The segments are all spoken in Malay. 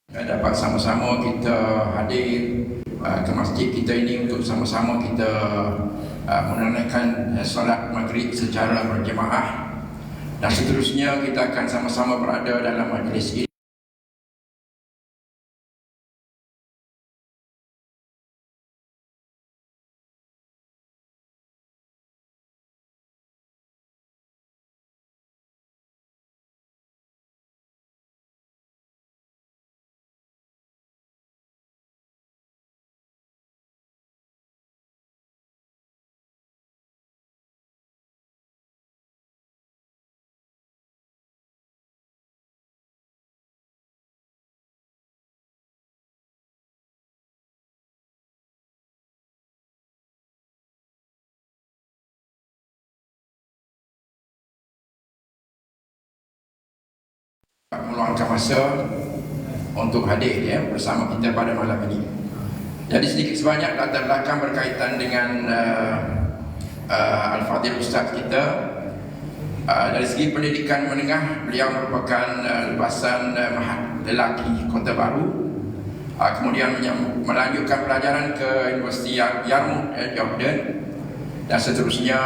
dapat sama-sama kita hadir ke masjid kita ini untuk sama-sama kita menunaikan solat maghrib secara berjemaah, dan seterusnya kita akan sama-sama berada dalam majlis ini. Meluangkan masa untuk hadir bersama kita pada malam ini. Jadi sedikit sebanyak latar belakang berkaitan dengan Al-Fadhil Ustaz kita. Dari segi pendidikan menengah, beliau merupakan lulusan Mahad Lelaki Kota Baru. Kemudian melanjutkan pelajaran ke Universiti Yarmouk Jordan, dan seterusnya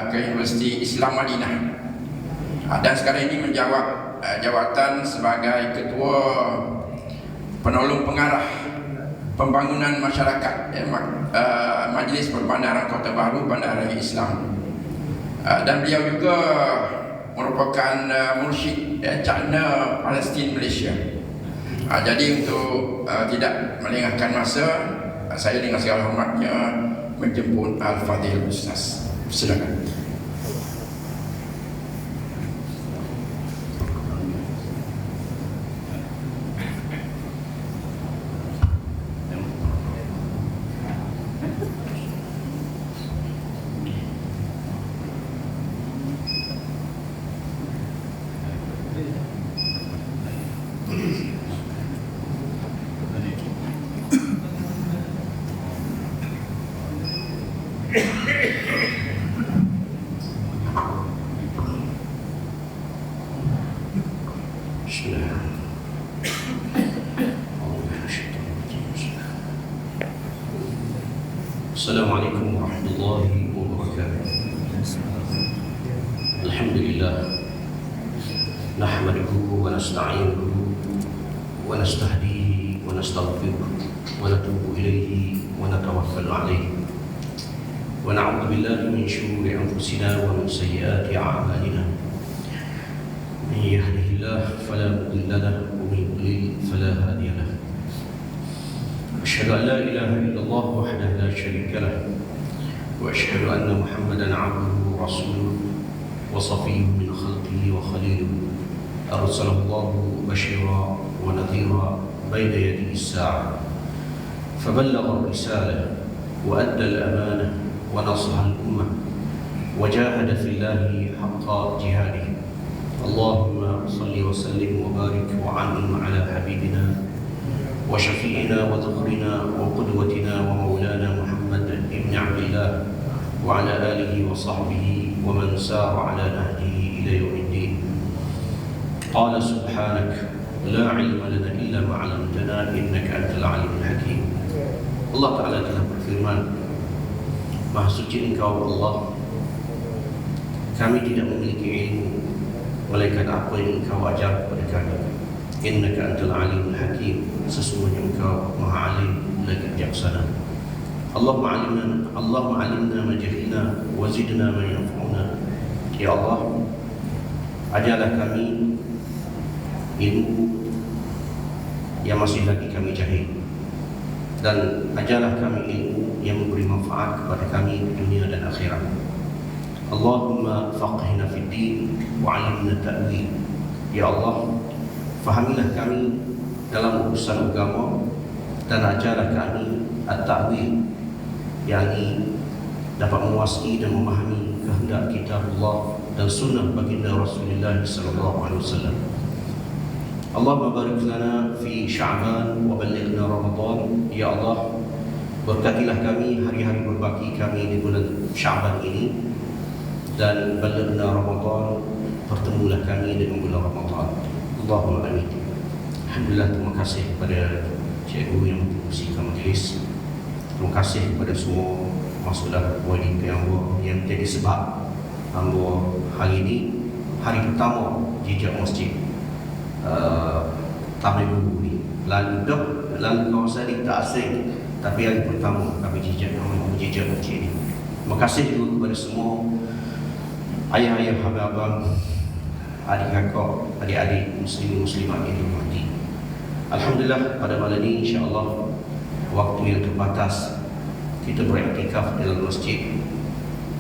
ke Universiti Islam Madinah. Dan sekarang ini menjawab jawatan sebagai Ketua Penolong Pengarah Pembangunan Masyarakat Majlis Perbandaran Kota Baru Bandara Islam. Dan beliau juga merupakan mursyid China Palestin Malaysia. Jadi untuk tidak melengahkan masa, saya dengan segala hormatnya menjemput Al-Fadhil Ustaz. Silakan. Assalamualaikum warahmatullahi wabarakatuh. Alhamdulillah, nahmaduhu wa nasta'inuhu wa nastahdihi wa nastaghfiruh wa natubu ilayhi wa natawakkalu alayhi wa na'udzu billahi min shururi anfusina wa min sayyiati a'malina. Man yahdihillahu fala mudilla lahu wa man yudlil fala hadiya lahu. أشهد أن لا إله إلا الله وحده لا شريك له، وأشهد أن محمدا عبده ورسوله وصفيه من خلقه وخليله، أرسله الله بشيرا ونذيرا بين يدي الساعة، فبلغ الرسالة وأدى الأمانة ونصح الأمة وجاهد في الله حق جهاده. اللهم صل وسلم وبارك وعنهم على حبيبنا وشفيعنا وذخرنا وقدوتنا ومولانا محمد بن عبد الله وعلى آله وصحبه ومن سار على نهجه إلى يوم الدين. قال سبحانك لا علم لنا إلا ما علمتنا إنك أنت العليم الحكيم. Allah Ta'ala telah berfirman, Maha suci Engkau Allah, kami tidak memiliki ilmu melainkan apa yang Engkau ajar kepada kami. Innaka antal alimul hakim, sesungguhnya Engkau Maha Alim lagi bijaksana. Allahumma alimna ma jahilna wa zidna ma yanfa'una. Ya Allah, ajarlah kami ilmu yang masih lagi kami jahil, dan ajarlah kami ilmu yang memberi manfaat kepada kami di dunia dan akhirat. Allahumma faqihna fid din wa 'allimna ta'wil. Ya Allah, fahamilah kami dalam urusan agama dan ajarlah kami at-ta'wil, yakni dapat menguasai dan memahami kehendak kitabullah dan sunnah baginda Rasulullah sallallahu alaihi wasallam. Allahumma barik lana fi Sya'ban wa ballighna Ramadan. Ya Allah, berkatilah kami hari-hari berbaki kami di bulan Sya'ban ini, dan ballighna Ramadan, pertemulah kami dengan bulan Ramadan. Allahumma amin. Alhamdulillah, terima kasih kepada cikgu yang mengusikan majlis. Terima kasih kepada semua masulah wali Allah yang jadi sebab hamba hari ini, hari pertama jejak masjid Taman Guru ni. Lalu kawasan ni tak asing, tapi hari pertama kami jejak masjid ni. Terima kasih juga kepada semua ayah-ayah, abang-abang, adik kakak, adik-adik muslimin muslimat yang dirahmati. Alhamdulillah, pada malam ini insya-Allah waktu yang terbatas kita beriktikaf dalam masjid.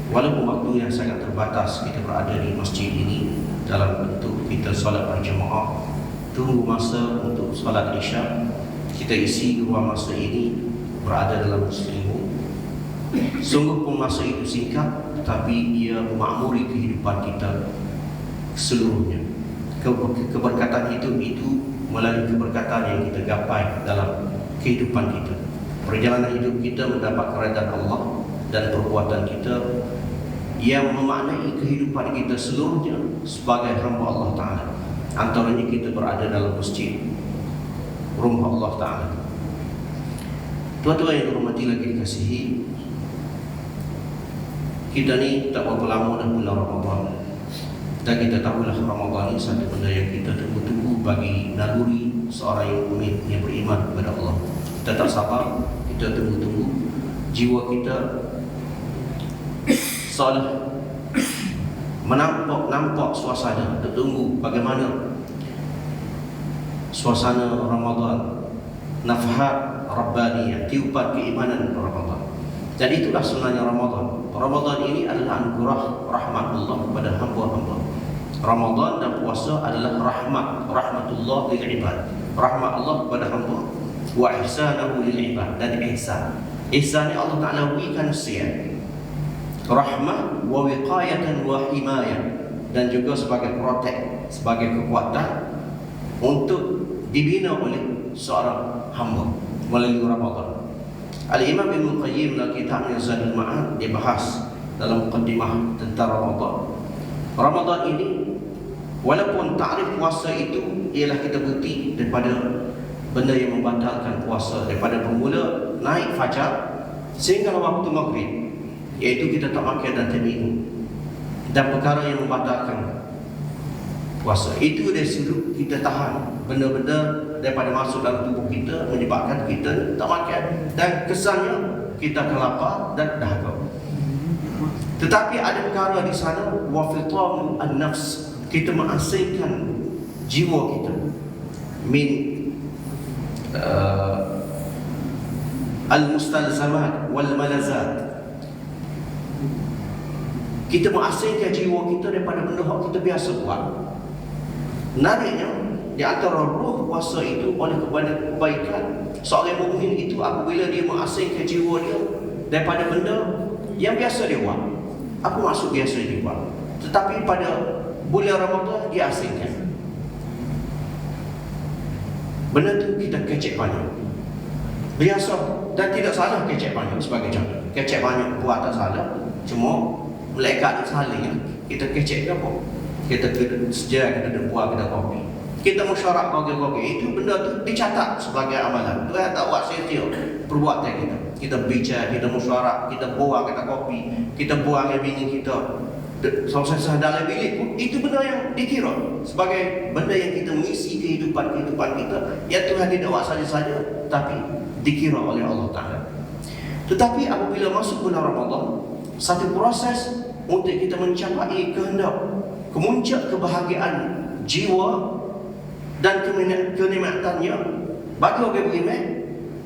Walaupun waktu yang sangat terbatas kita berada di masjid ini dalam bentuk kita solat berjemaah, tunggu masa untuk solat Isya, kita isi ruang masa ini berada dalam muslimun. Sungguh pun masa itu singkat, tetapi ia memakmuri kehidupan kita seluruhnya. Keberkatan itu melalui keberkatan yang kita gapai dalam kehidupan kita. Perjalanan hidup kita mendapat keredaan Allah dan perbuatan kita yang memaknai kehidupan kita seluruhnya sebagai hamba Allah Ta'ala. Antaranya kita berada dalam masjid, rumah Allah Ta'ala. Tuan-tuan yang dihormati lagi dikasihi, kita ni tak berapa lama dah bulan Ramadan. Dan kita tahulah Ramadan ini satu benda yang kita tunggu-tunggu bagi naluri seorang yang mukmin yang beriman kepada Allah. Kita tak sabar, kita tunggu-tunggu jiwa kita salah nampak suasana, kita tunggu bagaimana suasana Ramadan, nafhat rabbaniyah, tiupan keimanan Ramadan. Dan itulah sebenarnya Ramadan. Ramadan ini adalah anugerah rahmat Allah kepada hamba-hamba. Ramadan dan puasa adalah rahmatullah lil ibad. Rahmat Allah kepada hamba. Wa ihsanahu lil ibad, dan ihsan. Ihsan ni Allah Ta'ala berikan siap. Rahmah wa wiqayatan wa himayah, dan juga sebagai protek, sebagai kekuatan untuk dibina oleh seorang hamba melalui Ramadan. Al-Imam Ibn Qayyim dalam kitabnya Zadul Ma'ad, dia bahas dalam muqaddimah tentang Ramadan. Ramadan ini, walaupun takrif puasa itu ialah kita berhenti daripada benda yang membatalkan puasa, daripada bermula naik fajar sehingga waktu maghrib, iaitu kita tak makan dan tak minum, dan perkara yang membatalkan puasa itu dia suruh kita tahan benda-benda daripada masuk dalam tubuh kita, menyebabkan kita tak makan, dan kesannya kita akan lapar dan dahaga. Tetapi ada perkara di sana, wa fitam an-nafs, kita mengasingkan jiwa kita min al-mustalzamat wal malazat. Kita mengasingkan jiwa kita daripada benda yang kita biasa buat. Nariknya di antara roh puasa itu oleh kebaikan seorang mukmin itu apabila dia mengasingkan jiwa dia daripada benda yang biasa dia buat. Apa maksud biasa dia buat? Tetapi pada bulan Ramadan dia asingkan. Benda tu kita kecek banyak. Biasa, dan tidak salah kecek banyak. Sebagai contoh, kecek banyak buat tak salah, cuma malaikat saling kita kecek ke apa? Kita sejarah, kita buat, kita kopi, kita musyarak kopi, itu benda tu dicatat sebagai amalan. Tuhan tak buat sia-sia perbuatan kita. Kita bicara, kita musyarak, kita buang, kita kopi, kita buang yang bini kita selesai dalam bilik pun, itu benda yang dikira sebagai benda yang kita mengisi kehidupan kita, yang Tuhan tidak buat saja-saja, tapi dikira oleh Allah Ta'ala. Tetapi apabila masuk bulan Ramadan, satu proses untuk kita mencapai kehendak kemuncak kebahagiaan jiwa dan kenikmatannya bagi orang beriman,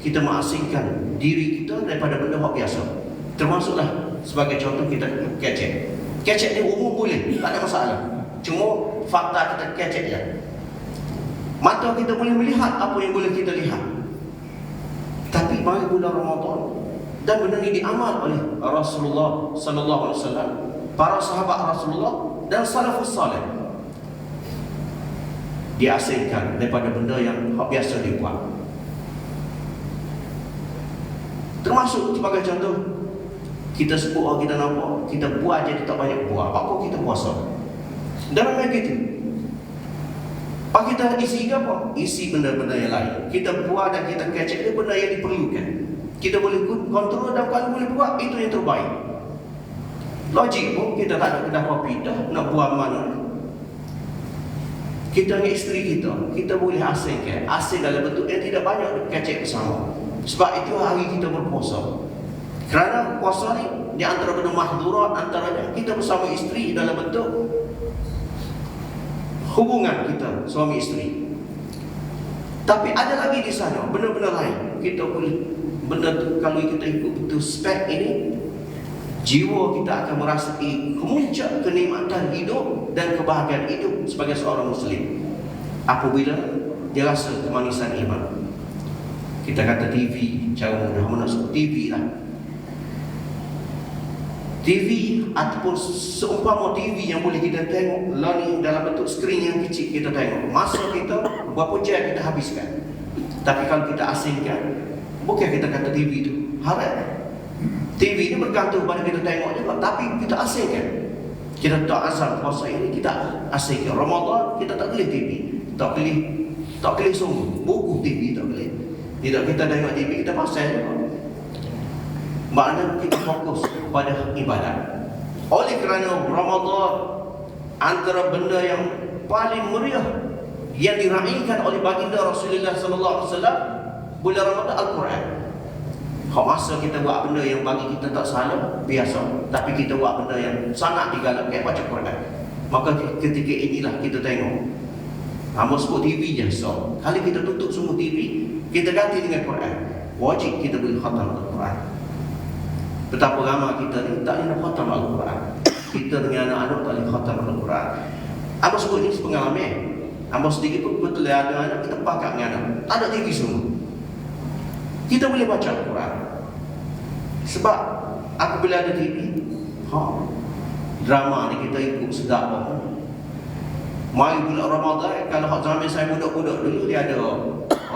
kita mengasingkan diri kita daripada benda yang biasa. Termasuklah sebagai contoh kita kecek. Kecek ni umum boleh, tak ada masalah. Cuma fakta kita kecek je. Mata kita boleh melihat apa yang boleh kita lihat. Tapi bagi bulan Ramadan, dan benda ini diamal oleh Rasulullah sallallahu alaihi wasallam, para sahabat Rasulullah dan salafus salih, diasingkan daripada benda yang biasa dibuat. Termasuk sebagai contoh, kita sebut, kita nampak, kita buat je, kita tak banyak buat. Apa kita puasa? Dan memang gitu. Kalau kita isi apa? Isi benda-benda yang lain. Kita buat dan kita kecek itu benda yang diperlukan. Kita boleh kontrol dan kalau boleh buat, itu yang terbaik. Logik pun kita tak ada kedai kopi dah, nak buat mana. Kita dengan isteri kita boleh asingkan. Asing dalam bentuk yang tidak banyak kecek bersama. Sebab itu hari kita berpuasa. Kerana puasa ni, di antara benda mahdurat, antaranya kita bersama isteri dalam bentuk hubungan kita suami isteri. Tapi ada lagi di sana benda-benda lain. Kita boleh benda tu, kalau kita ikut betul spek ini, jiwa kita akan merasai kemuncak kenikmatan hidup dan kebahagiaan hidup sebagai seorang Muslim apabila dia rasa kemanisan iman. Kita kata TV, cara mudah mana sebut TV lah. TV ataupun seumpama TV yang boleh kita tengok learning dalam bentuk skrin yang kecil kita tengok. Masa kita berapa jam kita habiskan. Tapi kalau kita asingkan, bukan kita kata TV itu haram. TV ini bergantung pada kita tengok juga, tapi kita asingkan. Kita tak asal puasa ini kita asingkan. Ramadan kita tak boleh TV, tak boleh sungguh buku TV tak boleh. Tidak kita tengok TV kita pasal juga. Maknanya kita fokus pada ibadat. Oleh kerana Ramadan antara benda yang paling meriah yang diraihkan oleh baginda Rasulullah sallallahu alaihi wasallam bulan Ramadan Al-Quran. Hak masa kita buat benda yang bagi kita tak salah biasa, tapi kita buat benda yang sangat digalakkan baca Quran. Maka ketika inilah kita tengok. Hamba sebut TV je. So, kali kita tutup semua TV, kita ganti dengan Quran. Wajib kita boleh khatam Al-Quran. Betapa ramai kita ni tak boleh khatam Al-Quran. Kita dengan anak-anak tak boleh khatam Al-Quran. Hamba sebut ini sepengalaman. Hamba sedikit pun betul ada anak, kita pakat dengan anak. Tak ada TV semua. Kita boleh baca Al-Quran. Sebab apabila ada TV, drama ni kita ikut sedap apa. Mari bulan Ramadan, kalau hak zaman saya budak-budak dulu dia ada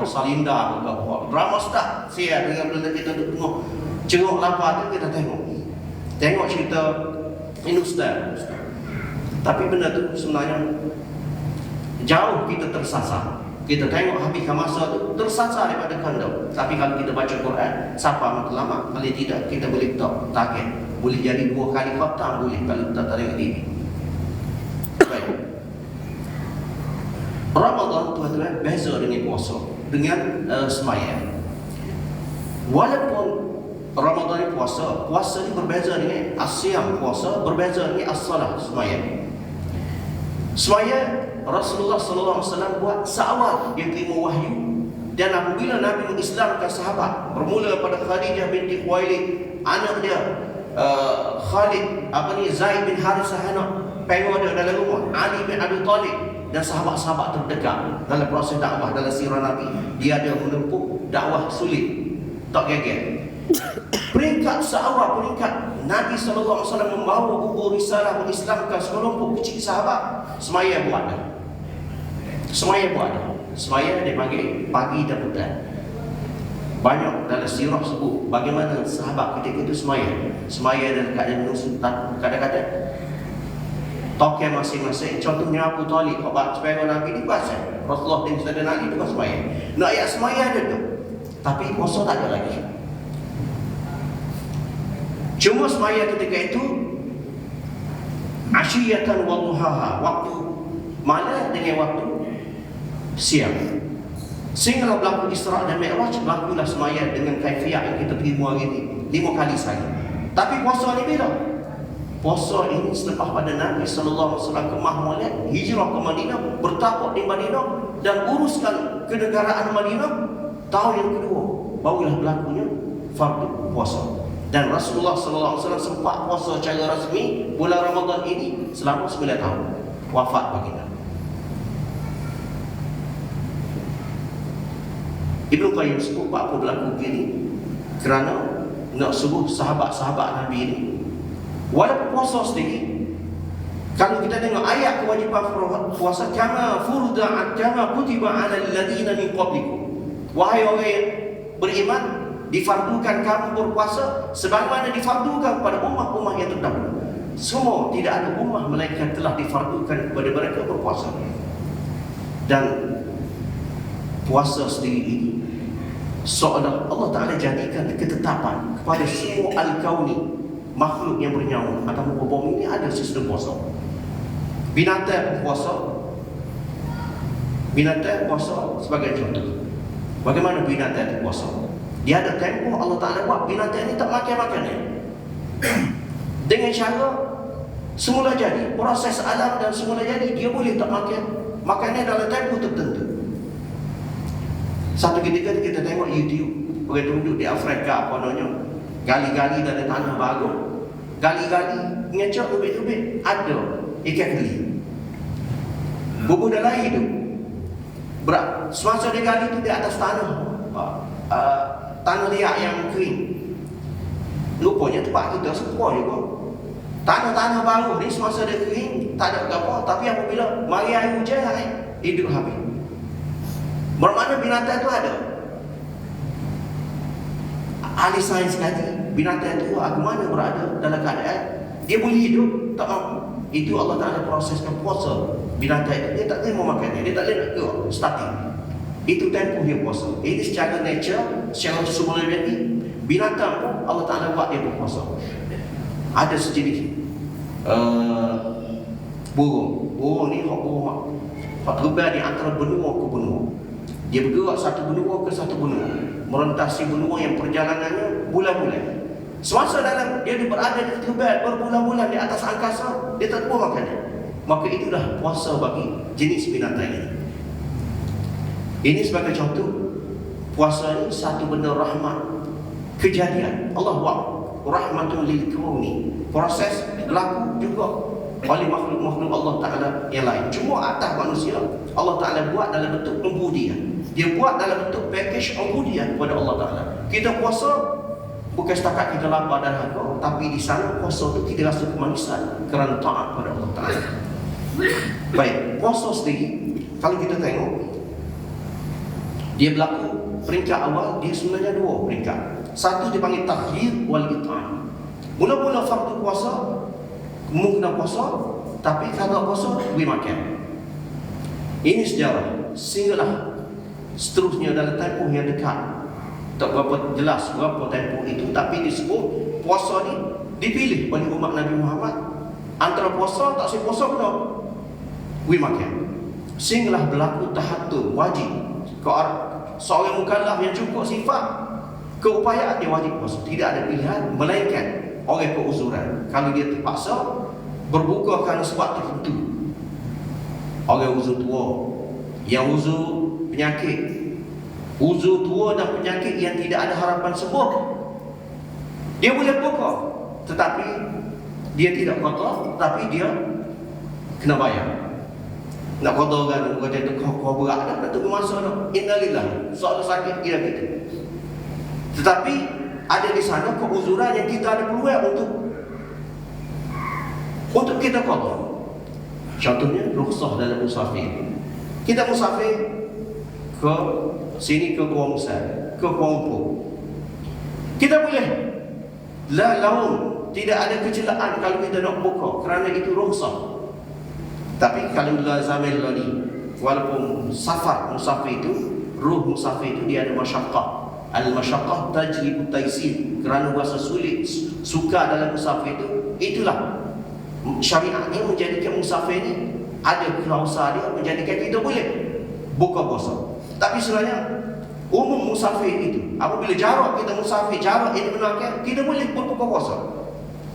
Salinda ke apa. Drama sedap. Saya dengan benda kita tengok cengok lapar tu kita tengok. Tengok cerita Ustaz. Tapi benda tu sebenarnya jauh kita tersasar. Kita tengok habiskan masa tu tersasar daripada kandang. Tapi kalau kita baca Quran, siapa matlamat, kalau tidak kita boleh target. Boleh jadi 2 kali khatam boleh kalau tak tengok TV. Baik. Ramadan tuan-tuan beza dengan puasa, dengan sembahyang. Walaupun Ramadan ni puasa ni berbeza dengan asyam puasa, berbeza dengan as-salah sembahyang. Sembahyang Rasulullah sallallahu alaihi wasallam buat seawal dia terima wahyu, dan apabila Nabi mengislamkan sahabat, bermula pada Khadijah binti Khuwailid, anak dia Khalid Zaid bin Harithah anak pengor dia dalam rumah, Ali bin Abi Talib dan sahabat-sahabat terdekat dalam proses dakwah dalam sirah Nabi. Dia ada menempuh dakwah sulit, tak gagal. Peringkat seawal peringkat Nabi SAW membawa buku risalah mengislamkan sekelompok kecil sahabat. Semaya buat dah. Semaya dia panggil pagi dan petang. Banyak dalam sirah sebut bagaimana sahabat ketika itu semaya dalam keadaan menusuk kadang-kadang token masing-masing. Contohnya Abu Talib, sebagai Nabi di pasal Rasulullah dan Saudara Nabi itu semaya. Nak ayat semaya ada tu, tapi puasa tak ada lagi. Cuma semaya ketika itu asyiyatan wa duhaha, waktu malam dengan waktu siang. Sehingga berlaku Isra dan Mi'raj, berlakulah semaya dengan kaifiah yang kita terima hari ini 5 kali saja. Tapi puasa ni bila? Puasa ini selepas pada Nabi sallallahu alaihi wasallam ke Mahmud, hijrah ke Madinah, bertapak di Madinah dan uruskan kenegaraan Madinah. Tahun yang kedua barulah berlakunya fardu puasa. Dan Rasulullah sallallahu alaihi wasallam sempat puasa secara rasmi bulan Ramadan ini selama 9 tahun. Wafat baginda. Ibnu Qayyim sebut apa berlaku begini kerana nak suruh sahabat-sahabat Nabi ini walaupun puasa sedikit. Kalau kita tengok ayat kewajipan puasa, kama furda kama kutiba 'alal ladzina min qablikum, wahai orang yang beriman, difardukan kamu berpuasa sebagaimana difardukan kepada ummah-ummah yang terdahulu. Semua tidak ada ummah melainkan telah difardukan kepada mereka berpuasa. Dan puasa sendiri ini seolah Allah Ta'ala jadikan ketetapan kepada semua al-kauni, makhluk yang bernyawa atas muka bumi ini ada sistem puasa. Binatang puasa. Binatang puasa sebagai contoh. Bagaimana binatang puasa? Dia ada tempoh Allah Ta'ala buat binatang ini tak makan makanan. Dengan cara semula jadi, proses alam dan semula jadi, dia boleh tak makan makannya dalam tempoh tertentu. Satu ketika kita tengok YouTube, orang tunjuk di Afrika apa namanya, gali-gali dalam tanah baru, gali-gali ngecek ubit-ubit ada ikan keli. Bubuh dalam air tu. Berat. Semasa dia gali tu di atas tanah, tanah liat yang kering. Lupanya tempat kita semua juga. Tanah-tanah baru ni semasa dia kering tak ada apa-apa, tapi apabila mari air hujan, hidup habis. Bermakna binatang tu ada. Ahli sains kata binatang tu mana berada dalam keadaan dia boleh hidup tak mampu. Itu Allah Ta'ala proseskan puasa. Binatang itu dia tak boleh memakannya, dia tak boleh nak keluar statik. Itu tempoh dia puasa. Ini secara nature, secara semula jadi binatang pun Allah Ta'ala buat dia berpuasa. Ada sejenis burung ni burung terbang di antara benua ke benua. Dia bergerak satu benua ke satu benua, merentasi benua yang perjalanannya bulan-bulan. Semasa dalam dia berada di terbang berbulan-bulan di atas angkasa, dia tak boleh makannya. Maka itulah puasa bagi jenis binatang ini. Ini sebagai contoh, puasa ini satu benda rahmat, kejadian Allah buat rahmatul lil kauni. Proses berlaku juga oleh makhluk-makhluk Allah Ta'ala yang lain. Cuma atas manusia Allah Ta'ala buat dalam bentuk ubudiyah. Dia buat dalam bentuk package ubudiyah kepada Allah Ta'ala. Kita puasa bukan setakat kita lapar dan haus, tapi di sana puasa itu kita rasa kemanusiaan kerana taat kepada Allah Ta'ala. Baik, puasa sendiri kalau kita tengok dia berlaku peringkat awal, dia sebenarnya dua peringkat. Satu dipanggil takhir wal it'am. Mula-mula fardu puasa, kena puasa, tapi kalau puasa boleh makan. Ini sejarah. Sehinggalah seterusnya dalam tempoh yang dekat, tak berapa jelas berapa tempoh itu, tapi disebut puasa ni dipilih oleh umat Nabi Muhammad. Antara puasa tak si puasa kena boleh makan. Sehinggalah berlaku tahatul wajib ke seorang mukallaf yang cukup sifat keupayaan dia wajib puasa. Tidak ada pilihan melainkan oleh keuzuran. Kalau dia terpaksa berbuka kerana sebab tertentu, oleh uzur tua, yang uzur penyakit, uzur tua dan penyakit yang tidak ada harapan sembuh, dia boleh buka, tetapi dia tidak qada, tapi dia kena bayar. Nak qada kan kata tu kau berat dah, nak tunggu masa dah. Innalillah, soal sakit dia kita. Tetapi ada di sana keuzuran yang kita ada peluang untuk kita qada. Contohnya rukhsah dalam musafir. Kita musafir ke sini, ke Kuala Musa, ke Kuala Lumpur, kita boleh laun, tidak ada kecelaan kalau kita nak buka, kerana itu rukhsah. Tapi kalau dalam zaman ni, walaupun safar musafir itu, ruh musafir itu dia ada masyaqqah. Al-masyaqqah tajlibu taysir. Kerana rasa sulit, suka dalam musafir itu, itulah syariat ini menjadikan musafir ini ada klausa dia menjadikan kita boleh buka puasa. Tapi sebenarnya umum musafir itu, apabila jarak kita musafir, jarak yang dibenarkan, kita boleh berbuka puasa.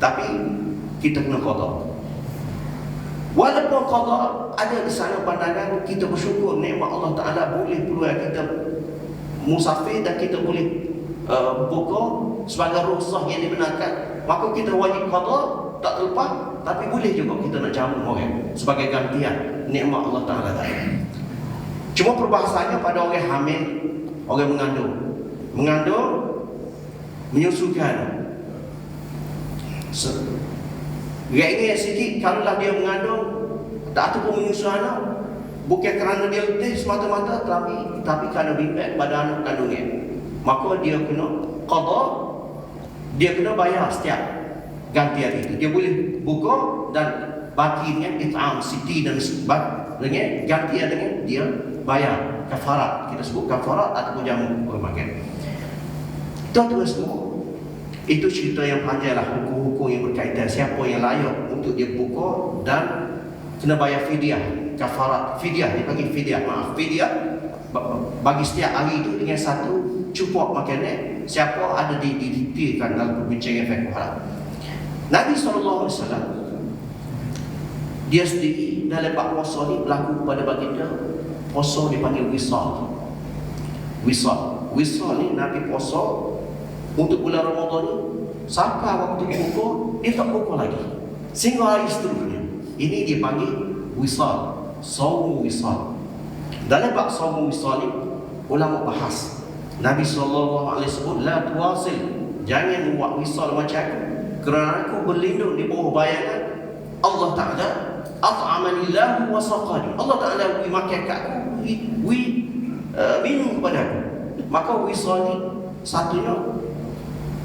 Tapi kita kena qada. Walaupun qada, ada di sana pandangan kita bersyukur nikmat Allah Ta'ala boleh peluang kita musafir dan kita boleh buka sebagai rukhsah yang dibenarkan, maka kita wajib qada, tak terlepas. Tapi boleh juga kita nak jamu orang sebagai gantian nikmat Allah Ta'ala tadi. Cuma perbahasannya pada orang hamil, orang mengandung, menyusukan. Ringan sikit kalaulah dia mengandung ataupun menyusu anak, bukan kerana dia letih semata-mata, tapi kerana bimbang pada anak kandungnya, maka dia kena qada, dia kena bayar setiap gantian itu. Dia boleh buka dan baki dengan it'am siti dan dengan gantian dengan dia bayar kafarat. Kita sebut kafarat ataupun jamu bermakan. Tuan-tuan semua, itu cerita yang panjang lah, hukum-hukum yang berkaitan siapa yang layak untuk dia buka dan kena bayar fidyah, kafarat. Fidyah, dia panggil fidyah, maaf, fidyah bagi setiap hari itu dengan satu cupok makanan. Siapa ada didiktirkan dalam perbincangan fiqh halal. Nabi SAW dia sendiri dalam bab puasa ni berlaku pada baginda puasa dipanggil wisal. Wisal ni Nabi puasa untuk bulan Ramadan ni sampai waktu buka dia tak buka lagi sehingga hari seterusnya. Ini dipanggil wisal, saum wisal. Dalam bab saum wisal ni ulama bahas Nabi SAW sebut la tuwasil, jangan buat wisal macam aku, kerana aku berlindung di bawah bayangan Allah Ta'ala. At'amanillahu wa saqani, Allah Ta'ala wi makan kat aku, minum kepada aku. Maka wisal ni satunya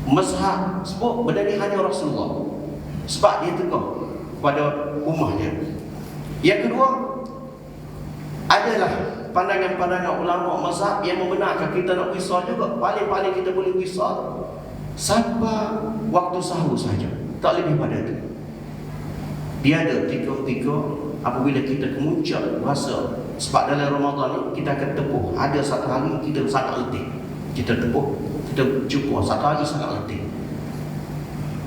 mazhab sebut benda ni hanya Rasulullah, sebab dia tegur kepada ummahnya. Yang kedua adalah pandangan-pandangan ulama mazhab yang membenarkan kita nak wisal juga. Paling-paling kita boleh wisal sampai waktu sahur saja, tak lebih pada itu. Dia ada tiga apabila kita kemuncak rasa. Sebab dalam Ramadan ni kita akan tepuh, ada satu hari kita sangat letih, kita tepuh, kita jumpa satu hari sangat letih,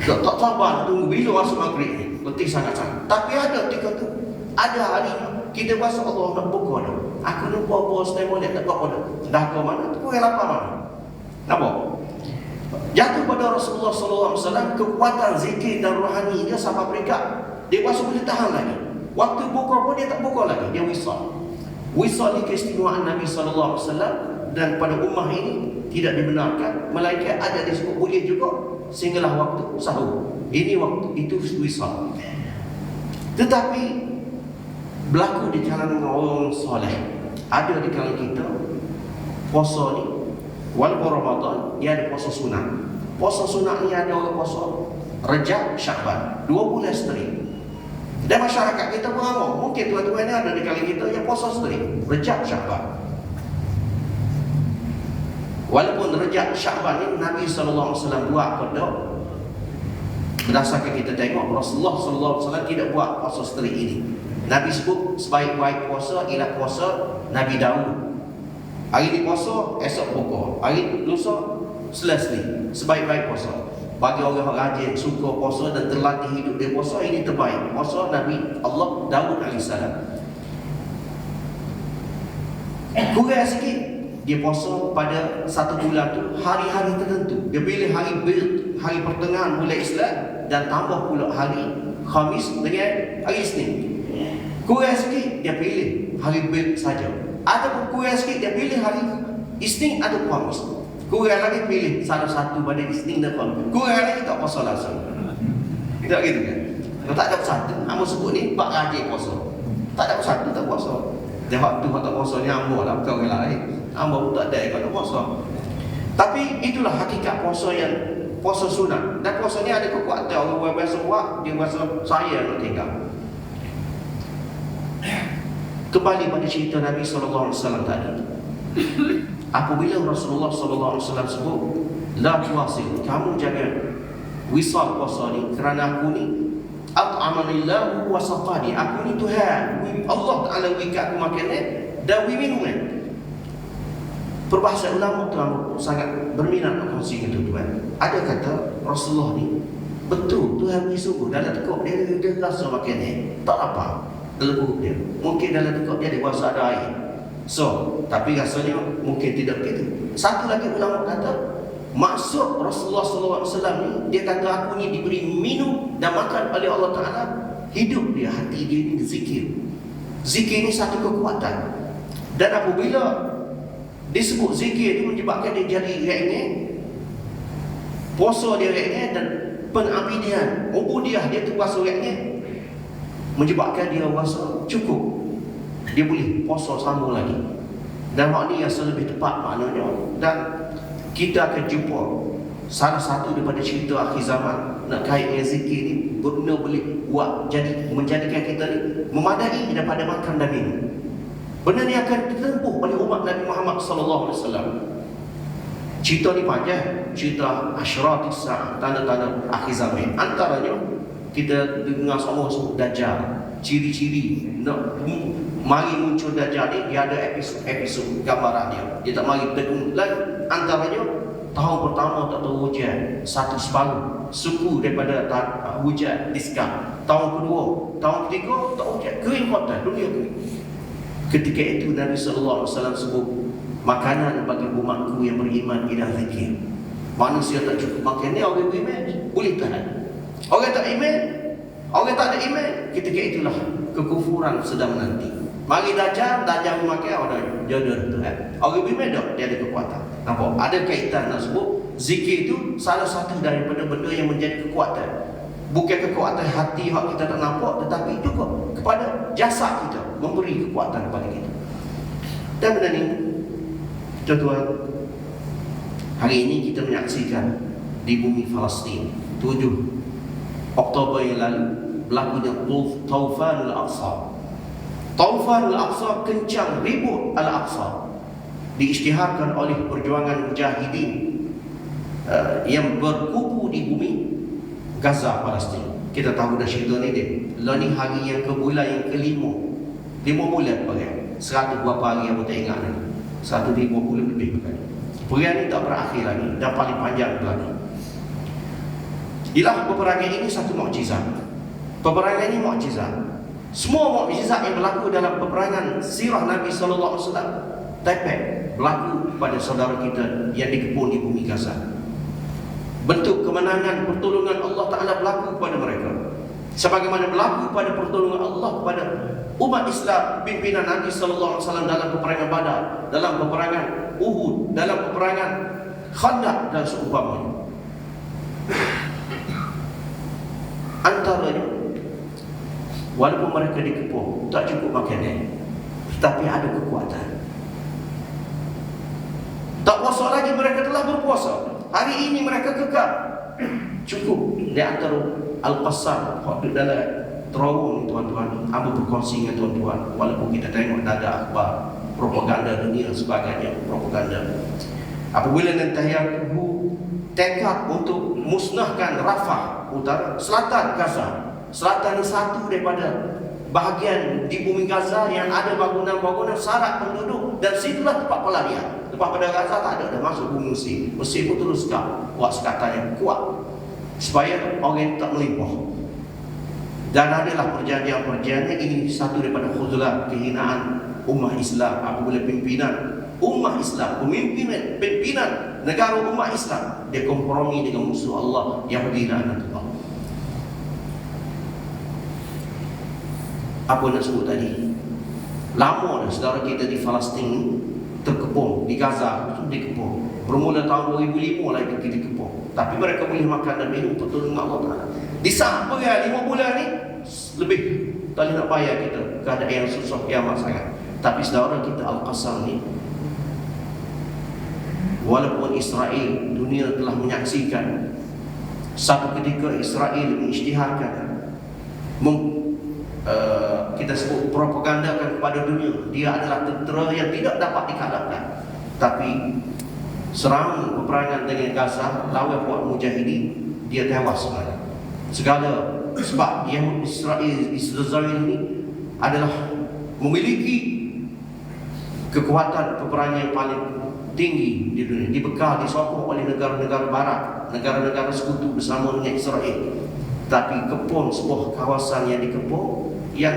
tak sabar tunggu bila masuk maghrib ni, letih sangat-sangat. Tapi ada tiga tu, ada hari kita rasa Allah nak buka dah, aku lupa apa setengah molek tak buka dah, dah ke mana tu, yang lapar mana. Nampak? Jatuh pada Rasulullah SAW kekuatan zikir dan rohani dia sampai peringkat dia rasa boleh tahan lagi. Waktu buka pun dia tak buka lagi, dia wisal. Wisal ni keistimewaan Nabi SAW, dan pada ummah ini tidak dibenarkan, melainkan ada disebut boleh juga sehinggalah waktu sahur. Ini waktu itu wisal. Tetapi berlaku di kalangan orang soleh, ada di kalangan kita puasa ni walaupun Ramadan dia ada puasa sunat. Puasa sunat ni ada orang puasa Rejab, Syakban, 2 bulan straight. Dan masyarakat kita beramai, mungkin tuan-tuan ni ada di kalangan kita yang puasa straight Rejab, Syakban. Walaupun Rejab, Syakban ni Nabi SAW buat pada, berdasarkan kita tengok Rasulullah SAW tidak buat puasa straight ini. Nabi sebut sebaik-baik puasa ialah puasa Nabi Daud. Hari ni puasa, esok buka. Hari lusa selesai. Sebaik-baik puasa. Bagi orang yang rajin, suka puasa dan terlatih hidup dia puasa, ini terbaik. Puasa Nabi Allah Daud AS. Kurang sikit, dia puasa pada satu bulan tu hari-hari tertentu. Dia pilih hari Bil, hari pertengahan bulan Islam, dan tambah pula hari Khamis dengan hari Isnin. Kurang sikit, dia pilih hari Bil saja. Ataupun kurang sikit, dia pilih hari Isnin atau Khamis. Kurang lagi pilih salah satu pada Isnin dan Khamis. Kurang lagi tak puasa langsung. Tak gitu kan? Kalau tak ada satu, hamba sebut ni bak rajin puasa. Tak ada satu tak puasa. Dia waktu tak puasa ni hamba lah, bukan orang lain. Hamba pun tak ada kalau puasa. Tapi itulah hakikat puasa yang puasa sunat. Dan puasa ni ada kekuatan. Orang biasa buat, dia rasa saya nak tinggal. Kembali pada cerita Nabi SAW tadi. Apabila Rasulullah SAW sebut la tuwasil, kamu jangan wisal puasa ni, kerana aku ni at'amanillahu wa saqani, aku ni Tuhan, Allah Ta'ala berikan aku makanan dan minuman. Perbahasan ulama telah sangat berminat berkongsi dengan tuan. Ada kata Rasulullah ni betul Tuhan beri sungguh, dalam tekuk dia rasa makanan tak apa dalam perut dia. Mungkin dalam tekuk dia ada rasa ada air. So, tapi rasanya mungkin tidak begitu. Satu lagi ulama kata, maksud Rasulullah SAW ni, dia kata aku ni diberi minum dan makan oleh Allah Ta'ala, hidup dia, hati dia ni zikir. Zikir ni satu kekuatan. Dan apabila disebut zikir ni menyebabkan dia jadi ringan, puasa dia ringan, dan pengabdian, ubudiah dia tu puasa ringan, menyebabkan dia rasa cukup. Dia boleh puasa sambung lagi. Dan hak ni yang lebih tepat maknanya. Dan kita akan jumpa salah satu daripada cerita akhir zaman nak kait dengan zikir ni, benar boleh buat jadi menjadikan kita ni memadai daripada makan dan minum. Benda ni akan ditempuh oleh umat Nabi Muhammad sallallahu alaihi wasallam. Cerita ni panjang, cerita asyratis sa'ah, tanda-tanda akhir zaman. Antaranya kita dengar semua sebut Dajjal. Ciri-ciri nak mari muncul Dajjal ni, dia ada episod gambaran dia. Dia tak mari dan antaranya tahun pertama tak tahu hujan, satu separuh suku daripada hujan disekap. Tahun kedua, tahun ketiga tak hujan, kering kota, dunia kering. Ketika itu Nabi sallallahu alaihi wasallam sebut, makanan bagi umatku yang beriman ialah zikir. Manusia tak cukup makan ni, orang beriman boleh tahan. Orang tak iman, orang tak ada iman, ketika itulah kekufuran sedang menanti. Mari Dajjal makan orang jodoh Tuhan. Orang beriman dah, dia ada kekuatan. Nampak? Ada kaitan nak sebut zikir itu salah satu daripada benda yang menjadi kekuatan. Bukan kekuatan hati yang kita tak nampak, tetapi juga kepada jasad kita, memberi kekuatan kepada kita. Dan benda ni, tuan-tuan, hari ini kita menyaksikan di bumi Palestin 7 Oktober yang lalu berlakunya Taufan Al-Aqsa. Taufan Al-Aqsa, kencang ribut Al-Aqsa, diisytiharkan oleh perjuangan mujahidin yang berkubu di bumi Gaza, Palestin. Kita tahu dah cerita ni dia. Lah ni hari yang ke bulan yang ke-5. 5 bulan perang. 100 berapa hari yang tak ingat lagi. 150 lebih perang. Perang ni tak berakhir lagi, dan paling panjang lagi. Ialah peperangan ini satu mukjizat. Peperangan ini mukjizat. Semua mukjizat yang berlaku dalam peperangan sirah Nabi sallallahu alaihi wasallam dapat berlaku pada saudara kita yang dikepung di bumi Gaza. Bentuk kemenangan pertolongan Allah Ta'ala berlaku kepada mereka, sebagaimana berlaku pada pertolongan Allah kepada umat Islam pimpinan Nabi sallallahu alaihi wasallam dalam peperangan Badar, dalam peperangan Uhud, dalam peperangan Khandaq dan seumpamanya. Antaranya, walaupun mereka dikepung, tak cukup makanan, tetapi ada kekuatan. Tak puasa lagi, mereka telah berpuasa. Hari ini mereka kekal. Cukup di antara Al-Qassam, waktu dalam terowong, tuan-tuan, Abu berkongsi dengan tuan-tuan, walaupun kita tengok ada akhbar propaganda dunia sebagainya, propaganda. Apabila Netanyahu tekad untuk musnahkan Rafah utara, selatan Gaza. Selatan ni satu daripada bahagian di bumi Gaza yang ada bangunan-bangunan syarat penduduk, dan situlah tempat pelarian. Lepas pada Gaza tak ada, dah masuk bumi Mesir. Mesir pun terus buat sekatan yang kuat supaya orang tak melimpah. Dan adalah perjanjian-perjanjian ini satu daripada khuzlan, kehinaan ummah Islam apabila pimpinan ummah Islam, pimpinan negara ummah Islam, dia kompromi dengan musuh Allah, Yahudi dan Allah. Apa nak sebut tadi? Lama dah saudara kita di Palestin terkepung, di Gaza dikepung. Bermula tahun 2005 lah kita dikepung. Tapi mereka boleh makan dan minum pertolongan Allah Ta'ala. Di saat perang 5 bulan ni, lebih tak nak payah kita keadaan yang susah, kiamat sangat. Tapi saudara kita Al-Qassam ni, walaupun Israel, dunia telah menyaksikan, satu ketika Israel mengisytiharkan, kita sebut propagandakan kepada dunia, dia adalah tentera yang tidak dapat dikalahkan. Tapi serang peperangan dengan Gaza, lawan puak mujahidin, dia tewas sebenarnya. Segala sebab Israel ini adalah memiliki kekuatan peperangan yang paling tinggi di dunia, dibekal, disokong oleh negara-negara barat, negara-negara sekutu bersama dengan Israel. Tapi kepung sebuah kawasan yang dikepung, yang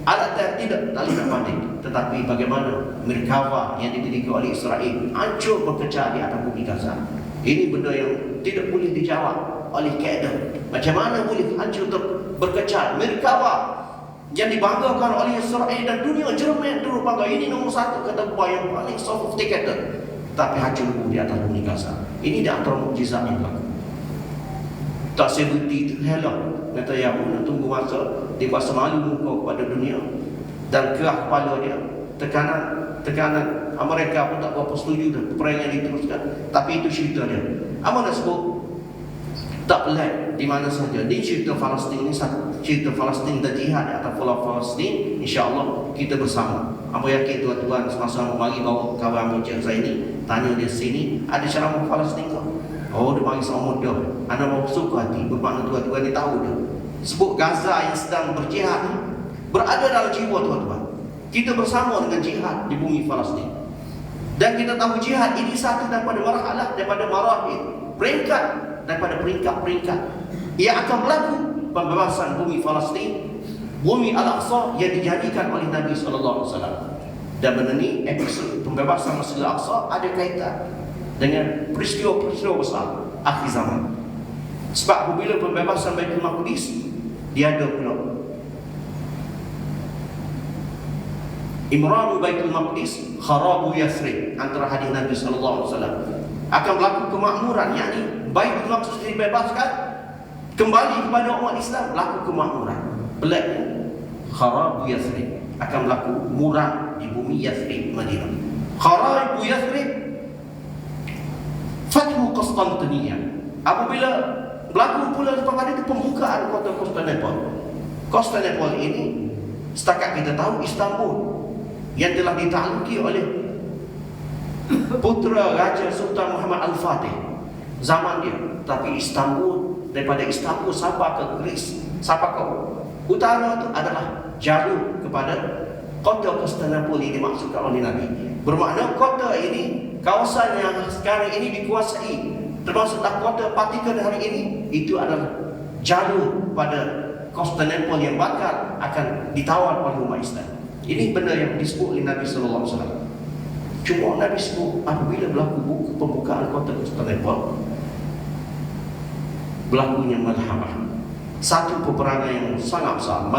alat dan tidak nak banding. Tetapi bagaimana Merkava yang dimiliki oleh Israel hancur berkecah di atas bumi Gaza. Ini benda yang tidak boleh dijawab oleh Kaedah. Macam mana boleh hancur berkecah Merkava yang dibanggakan oleh Israel dan dunia, Jerman dulu bangga, ini nombor satu kata buah yang paling sophisticated, tapi hancur di atas bumi Gaza. Ini di antara mukjizat yang berlaku. Tak sebuti itu helak. Netanyahu nak tunggu masa dia buat semalu muka kepada dunia, dan kerah kepala dia, tekanan Amerika pun tak berapa setuju dah peperangan diteruskan. Tapi itu cerita dia. Apa nak sebut? Tak pelik di mana saja. Di cerita Palestin ini, cerita Palestin dan jihad di atas pulau Palestin, insya-Allah kita bersama. Apa yakin tuan-tuan semasa mari bawa kawan Encik Zaini, tanya dia sini, ada ceramah Palestin ke? Oh, dia panggil seorang muda. Anda mau suka hati, bermakna tuan-tuan dia tahu dia. Sebut Gaza yang sedang berjihad ni, berada dalam jiwa tuan-tuan. Kita bersama dengan jihad di bumi Palestin. Dan kita tahu jihad ini satu daripada marhalah, daripada marahil, peringkat, daripada peringkat-peringkat yang akan berlaku pembebasan bumi Palestin, bumi Al-Aqsa yang dijadikan oleh Nabi SAW. Dan benda ni, episod pembebasan Masjid Al-Aqsa ada kaitan dengan peristiwa-peristiwa besar akhir zaman. Sebab apabila pembebasan Baitul Maqdis, dia ada pula Imranu Baitul Maqdis, kharabu Yathrib, antara hadis Nabi SAW. Akan berlaku kemakmuran, yakni Baitul Maqdis dibebaskan, kembali kepada umat Islam, berlaku kemakmuran. Peliknya, kharabu Yathrib, akan berlaku murah di bumi Yathrib, Madinah. Kharabu Yathrib, Fathu Konstantiniyah. Apabila berlaku pula pada itu pembukaan kota Konstantinopel. Konstantinopel ini setakat kita tahu Istanbul yang telah ditakluki oleh putera Raja Sultan Muhammad Al-Fatih zaman dia. Tapi Istanbul, daripada Istanbul sampai ke Greece, sampai ke utara itu adalah jalur kepada kota Konstantinopel yang dimaksudkan oleh Nabi. Bermakna kota ini, kawasan yang sekarang ini dikuasai, termasuklah kota Vatikan hari ini, itu adalah jalur pada Konstantinopel yang bakal akan ditawan oleh umat Islam. Ini benda yang disebut oleh Nabi SAW. Cuma Nabi sebut apabila berlaku pembukaan kota Konstantinopel, berlakunya malhamah, satu peperangan yang sangat besar.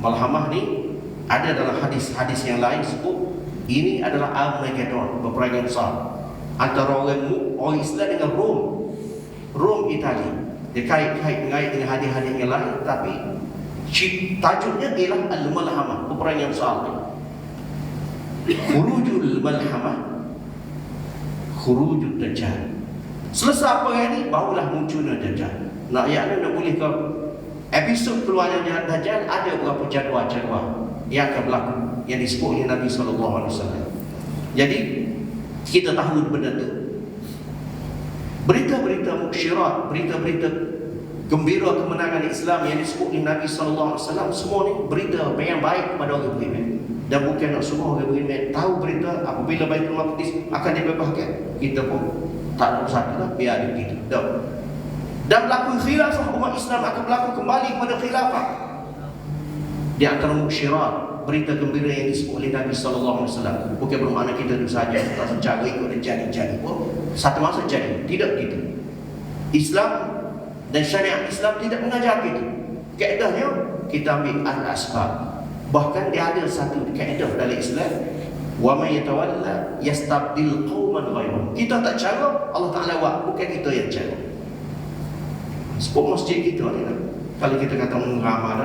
Malhamah ni ada dalam hadis-hadis yang lain sebut ini adalah Armageddon, peperangan besar antara orang Islam dengan Rom Itali. Dia kait dengan hadis-hadis yang lain, tapi tajuknya ialah Al-Malhamah, peperangan besar. Khurujul Malhamah, Khurujul Dajjal. Selesai perang ini, barulah munculnya Dajjal. Nak boleh ke episod keluarnya Dajjal, ada beberapa jadual-jadual yang akan berlaku, yang disebut oleh Nabi SAW. Jadi kita tahu benda tu. Berita-berita muksyirat, berita-berita gembira kemenangan Islam yang disebut oleh Nabi SAW, semua ni berita yang baik kepada orang beriman. Dan bukan nak semua orang beriman tahu berita apabila Baitul Maqdis akan dibebaskan. Kita pun tak nak bersatu lah, biar dia begitu. Dan berlaku khilafah, umat Islam akan berlaku kembali kepada khilafah. Di antara muksyirat, berita gembira yang disebut oleh Nabi SAW. Bukan bermakna kita itu saja, tak secara ikut dan jadi. Satu masa jadi, tidak begitu. Islam dan syariat Islam tidak mengajar itu. Kaedahnya kita ambil al-asbab. Bahkan dia ada satu kaedah dalam Islam, wa may yatawalla yastabdil qauman ghairahum. Kita tak cara, Allah Taala buat, bukan kita yang cara. Sebab masjid kita ni, kalau kita kata mengamal,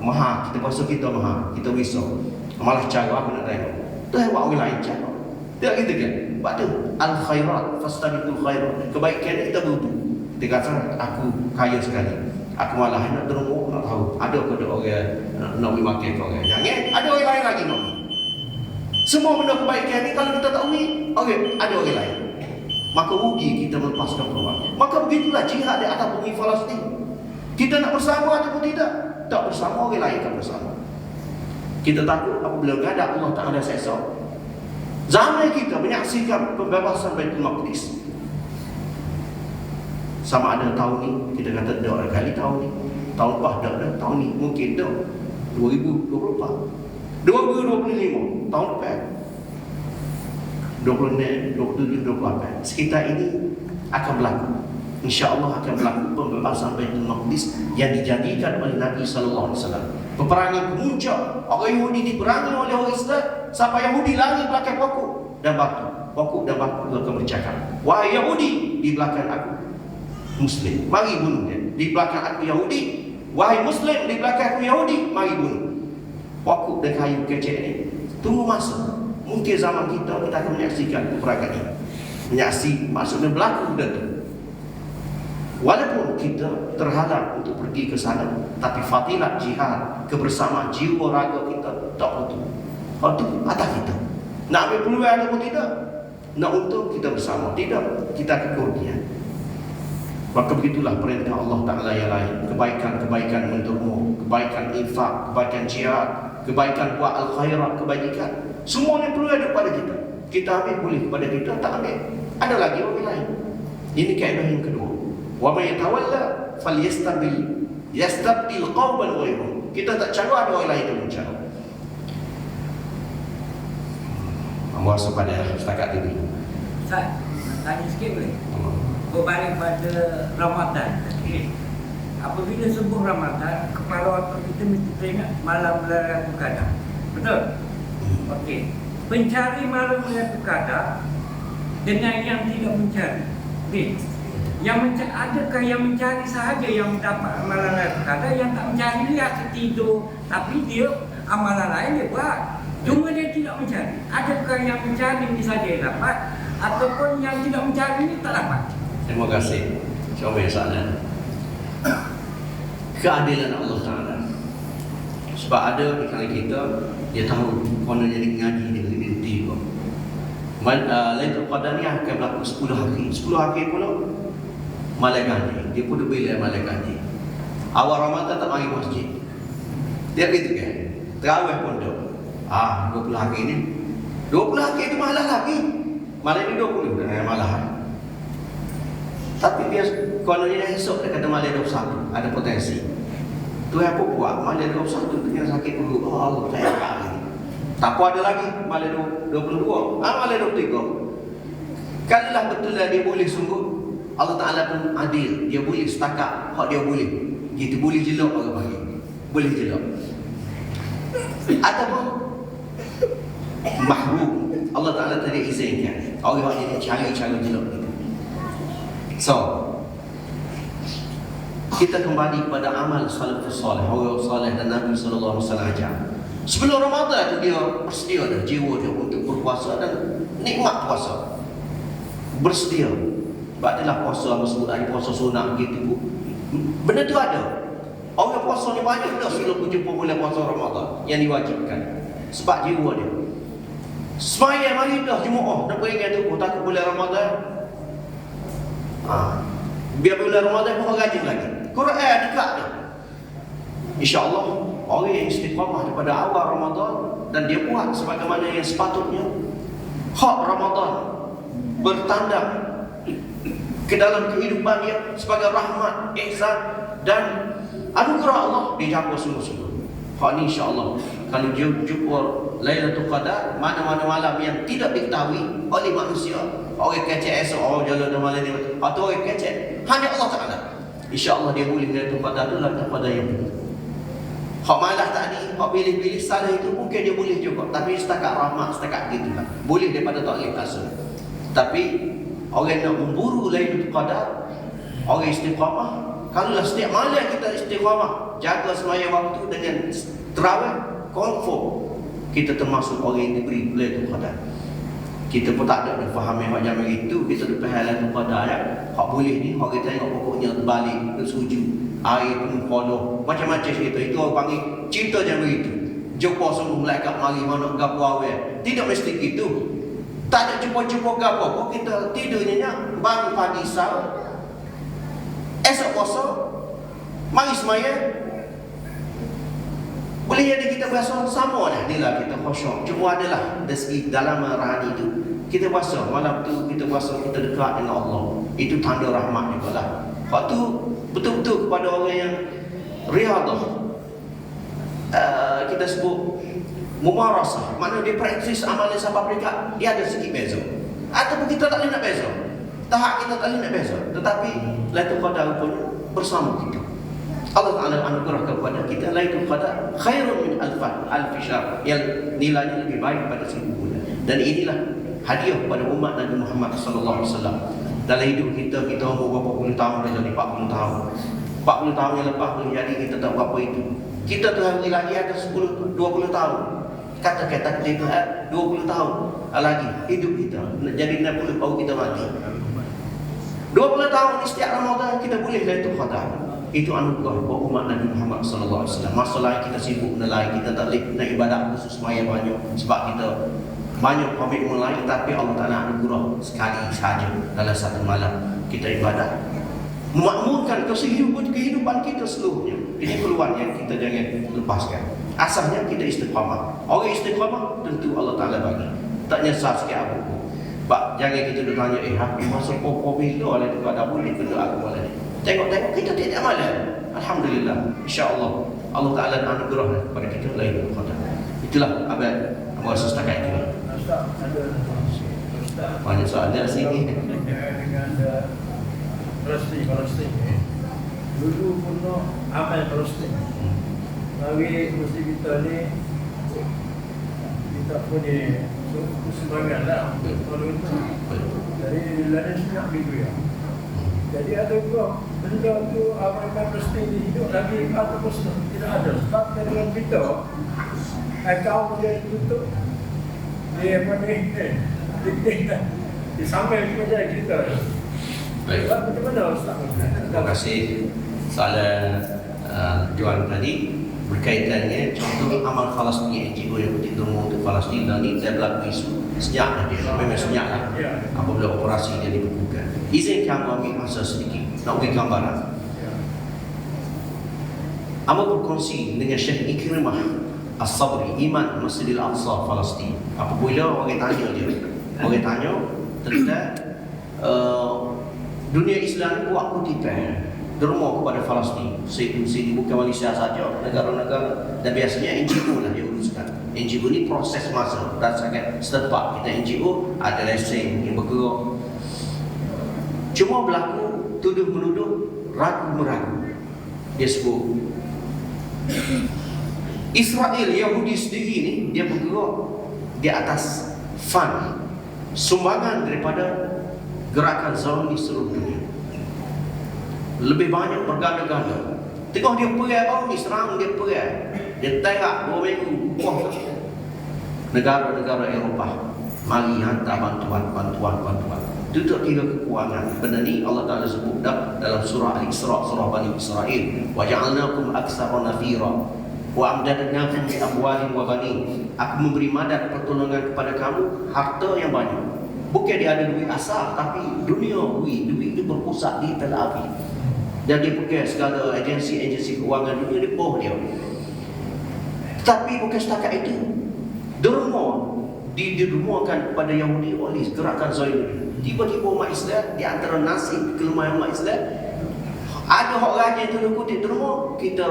maha, kita rasa kita maha, kita risau, malah cara aku nak tengok tu yang buat orang lain cara. Tidak gitu kan? Sebab tu al-khairat fastabiqul khairat, kebaikan kita berubu. Dia kata aku kaya sekali, aku malah nak terumuk, nak tahu ada ke orang nak beli makan ke orang, jangan ada orang lain lagi nak. Semua benda kebaikan ni kalau kita tak ui, ada orang lain, maka rugi kita melepaskan peluang. Maka begitulah jihad di atas bumi Palestin. Kita nak bersama ataupun tidak, tak bersama, orang lain akan bersama. Kita takut apabila gadah Allah Ta'ala seksa. Zaman kita menyaksikan pembebasan Baitul Maqdis. Sama ada tahun ni, kita kata dah kali tahun ni, tahun lepas dah tahun ni, mungkin dah 2024, 2025, tahun depan 26, 27, 28, sekitar ini akan berlaku. InsyaAllah akan berlaku pembebasan Baitul Maqdis yang dijadikan oleh Nabi SAW. Peperangan kemuncak, orang Yahudi diperangi oleh orang Islam sampai Yahudi lari belakang pokok dan batu. Pokok dan batu akan bercakap, wahai Yahudi, di belakang aku Muslim, mari bunuh dia. Di belakang aku Yahudi, wahai Muslim, di belakang aku Yahudi, mari bunuh. Pokok dan kayu kecil ni, tunggu masa. Mungkin zaman kita akan menyaksikan peperangan ini. Menyaksi maksudnya berlaku benda tu. Walaupun kita terhalang untuk pergi ke sana, tapi fadilat jihad, kebersamaan jiwa raga kita Tak betul. Kalau tu atas kita. Nak ambil peluang ataupun tidak? Nak untung kita bersama. Tidak, kita kerugian. Maka begitulah perintah Allah Ta'ala yang lain. Kebaikan-kebaikan menurmu, kebaikan infak, kebaikan jihad, kebaikan buat al-khairat, kebajikan. Semuanya perlu ada pada kita. Kita ambil boleh, pada kita tak ambil ada lagi orang lain. Ini kaedah yang kedua. Wa may yatawalla yastabdil qauman ghairahum. Kita tak cara ada orang lain yang mencara. Masuk pada setakat ini. Ustaz, tanya sikit boleh? Berbalik pada Ramadan. Apabila sebelum Ramadan, kepala otak kita mesti teringat malam Lailatul Qadar. Betul? Okey. Pencari malam Lailatul Qadar dengan yang tidak mencari. Okey. Adakah yang mencari sahaja yang mendapat amalan Lailatul Qadar, yang tak mencari dia tidur, tapi dia amalan lain dia buat. Cuma dia tidak mencari. Adakah yang mencari ini saja yang dapat, ataupun yang tidak mencari ini tak dapat? Terima kasih. Coba yang soalan. Keadilan Allah Ta'ala. Sebab ada di kali kita, dia tahu konon jadi ngaji dia kena mimpi kau. Lailatul Qadar ni akan berlaku 10 hari. 10 hari pula malam gaji. Dia pun bila malam gaji. Awal Ramadan tak mari masjid. Dia begitu kan? Terawih pun tu. 20 hari ni. 20 hari tu malah lagi. Malam ni 20 dah malah. Tapi dia kalau dia esok dia kata malam 21 ada potensi. Tu yang apa buat malam 21 tu kena sakit perut. Oh Allah saya kali. Tak apa ada lagi malam 22. Malam 23. Kalilah betul lah dia boleh sungguh. Allah Ta'ala pun adil. Dia boleh setakat hak dia boleh. Kita boleh jelak orang bagi. Boleh jelak. Ataupun mahrum. Allah Ta'ala tadi izinkan. Orang yang cari jelak kita. So, kita kembali pada amal salafus salih, orang salih dan Nabi sallallahu alaihi wasallam ajar. Sebelum Ramadan tu dia bersedia dah jiwa dia untuk berpuasa dan nikmat puasa. Bersedia. Sebab adalah puasa sebut ada puasa sunat gitu. Benda tu ada. Orang puasa ni banyak dah sebelum berjumpa bulan puasa Ramadan yang diwajibkan. Sebab jiwa dia. Semaya mari dah Jumaat nak peringat tu takut bulan Ramadan. Biar bulan Ramadan pun rajin lagi. Quran dekat dia. InsyaAllah orang yang istiqamah daripada awal Ramadan dan dia buat sebagaimana yang sepatutnya, hak Ramadan bertandang ke dalam kehidupan dia sebagai rahmat, ihsan dan anugerah Allah, dia jaga sungguh-sungguh. Hak ni insyaAllah kalau jumpa Lailatul Qadar, mana-mana malam yang tidak diketahui oleh manusia, orang kecek esok, orang jalan malam ni, atau orang kecek, hanya Allah Ta'ala. InsyaAllah dia boleh Lailatul Qadar tu Lailatul Qadar yang betul. Hak malah tadi, hak pilih-pilih salah itu mungkin dia boleh juga, tapi setakat rahmat, setakat gitu lah. Boleh daripada tak boleh kasut. Tapi orang nak memburu Lailatul Qadar, orang istiqamah, kalaulah setiap malam kita istiqamah, jaga semaya waktu dengan terawih, confirm kita termasuk orang yang diberi Lailatul Qadar. Kita pun tak ada faham yang macam itu. Kita ada faham Lailatul Qadar ya. Hak boleh ni, orang tengok pokoknya terbalik, bersuju, air penuh kodoh, macam-macam cerita. Itu orang panggil cerita macam begitu. Jumpa semua malaikat mari mana gapo awal. Tidak mesti gitu. Tak ada jumpa-jumpa gapo pun kita tidurnya bangun pagi sahur. Esok puasa, mari semaya. Boleh jadi kita puasa sama dah. Inilah kita khusyuk. Cuma adalah dari segi dalam rohani itu kita puasa. Malam tu kita puasa, kita dekat dengan Allah. Itu tanda rahmat juga lah. Waktu betul-betul kepada orang yang riadah, kita sebut mumarasah. Mana dia praktis amalan sahabat mereka, dia ada segi beza. Ataupun kita tak boleh nak beza. Tahap kita tak boleh nak beza. Tetapi Lailatul Qadar pun bersama kita. Allah Ta'ala anugerahkan kepada kita Lailatul Qadar khairun min alfi syahr, yang nilainya lebih baik pada 1000 bulan. Dan inilah hadiah kepada umat Nabi Muhammad sallallahu alaihi wasallam. Dalam hidup kita umur berapa puluh tahun dah jadi 40 tahun. 40 tahun yang lepas boleh jadi kita tak berapa itu. Kita tu hari lagi ada 10 20 tahun. Kata-kata kita 20 tahun lagi hidup kita. Jadi 60 baru kita mati. 20 tahun setiap Ramadan kita boleh Lailatul Qadar. Itu anugerah buat umat Nabi Muhammad sallallahu alaihi wasallam. Masalah kita sibuk menelai, kita tak boleh nak ibadat khusus semaya banyak sebab kita banyak komitmen lain, tapi Allah Taala anugerah sekali saja dalam satu malam kita ibadat, memakmurkan kehidupan kita seluruhnya. Ini peluang yang kita jangan lepaskan. Asalnya kita istiqamah. Orang istiqamah tentu Allah Taala bagi. Tak nyesal sikit apa pun. Sebab jangan kita duk tanya, aku masuk pokok bila oleh tu ada boleh benda aku malam ni. Tengok-tengok kita tidak malam. Alhamdulillah. InsyaAllah Allah Taala anugerah kepada kita lain kata. Itulah abang rasa setakat itu. Ustaz, ada Ustaz. Banyak soalan sini. Dengan Palestin. Dulu pun amal Palestin. Mari mesti kita ni kita punya sumbangan lah kalau itu. Dari lain senyap gitu ya. Jadi ada juga benda tu amal Palestin ni hidup lagi ataupun tidak ada. Sebab dalam kita akaun dia tutup. Dia apa ni? Disambil kepada kita. Baik. Macam mana Ustaz? Terima kasih. Soalan Tuan tadi berkaitannya contoh amal Palestin, NGO yang bertindung untuk Palestin dan ini dia berlaku isu sejak dia memang sejak lah apabila operasi dia dibukukan. Izinkan kami masa sedikit nak beri gambaran. Amal berkongsi dengan Syekh Ikrimah As-Sabri, Imam Masjidil Aqsa Palestin. Apabila orang tanya tentang dunia Islam buat kutipan derma kepada Palestin. Sini bukan Malaysia saja, negara-negara dan biasanya NGO lah yang uruskan. NGO ni proses masa berdasarkan setempat. Kita NGO ada lesen yang bergerak. Cuma berlaku tuduh menuduh, ragu meragu. Dia sebut Israel Yahudi sendiri ni dia bergerak di atas fund sumbangan daripada gerakan Zionis seluruh dunia. Lebih banyak berganda-ganda. Tengok dia perang baru ni, serang dia perang. Dia tengok 2 minggu buah negara-negara Eropah mari hantar bantuan. Itu tak kira kekurangan. Benda ni Allah Ta'ala sebut dalam surah Al-Isra, surah Bani Israel. Wa ja'alnakum aktsara nafira wa amdadnakum bi amwalin wa banin. Aku memberi madad pertolongan kepada kamu harta yang banyak. Bukan dia ada duit asal, tapi dunia duit itu berpusat di Tel Aviv. Dan dia pakai segala agensi keuangan dunia di bawah dia. Tapi bukan setakat itu. Didermakan kepada Yahudi oleh gerakan Zionis. Tiba-tiba umat Islam di antara nasib kelemahan umat Islam ada hak rajin tu kutip derma, kita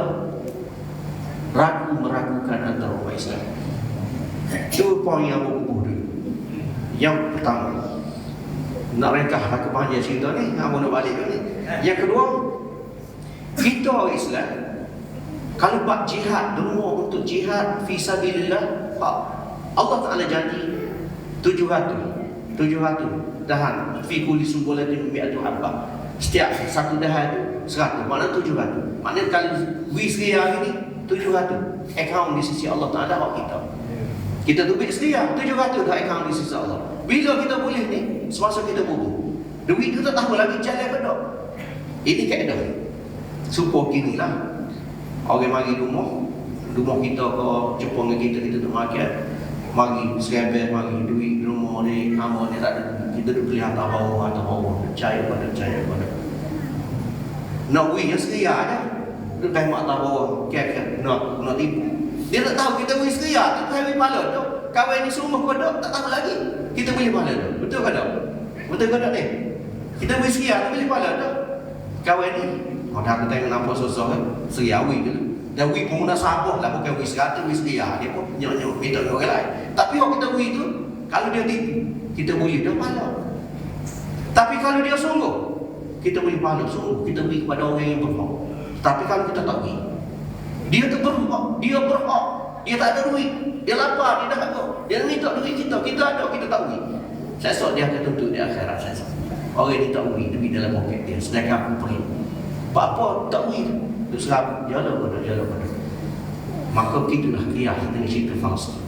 meragukan antara umat Islam. Itu poin yang berkumpul dulu. Yang pertama, nak ringkaslah kepanjang cerita ni, nak balik ni. Yang kedua, kita orang Islam kalau buat jihad derma untuk jihad fi sabilillah, Allah Ta'ala janji 700 dahan fi kulli sumbulatin mi'atu habba. Setiap satu dahan tu 100, maknanya 700. Maknanya kalau wis hari ni 700 akaun di sisi Allah Ta'ala hak kita. Kita duit sedia 700 dah akaun di sisi Allah. Bila kita boleh ni, semasa kita bubuh, duit tu tak tahu lagi jalan ke tak. Ini kaedah. Supaya kini lah orang mari rumah kita ke jumpa dengan kita tu makan, mari serabel, mari duit rumah ni, amal ni tak ada. Kita duduk kelihatan bawah, percaya pada nak wih yang seria je. Duduk tengok atas bawah, kek nak tipu. Dia tak tahu kita wih seria, kita wih pala tu. Kawan ni semua kodok, tak tahu lagi. Kita boleh pala tu. Betul ke tak? Betul ke tak ni? Kita wih seria, kita boleh pala tu. Kawan ni, dah aku tengok nampak sosok kan, seria wih dulu. Dan wih pun dah sabar lah, bukan wih seria, wih seria. Dia pun nyok-nyok, minta ke orang lain. Tapi kalau kita wih tu, kalau dia tipu, kita boleh dah pala. Tapi kalau dia sungguh, kita boleh pala sungguh, kita beri kepada orang yang berhak. Tapi kalau kita tak beri, dia tu berhak, dia tak ada duit, dia lapar, dia dah agak, dia minta duit kita ada, kita tak beri. Saya esok dia akan tuntut di akhirat saya. Orang ni tak beri duit dalam poket dia, sedangkan aku beri. Apa tak beri tu serap jalan pada. Maka begitulah kiah dengan cerita Palestin.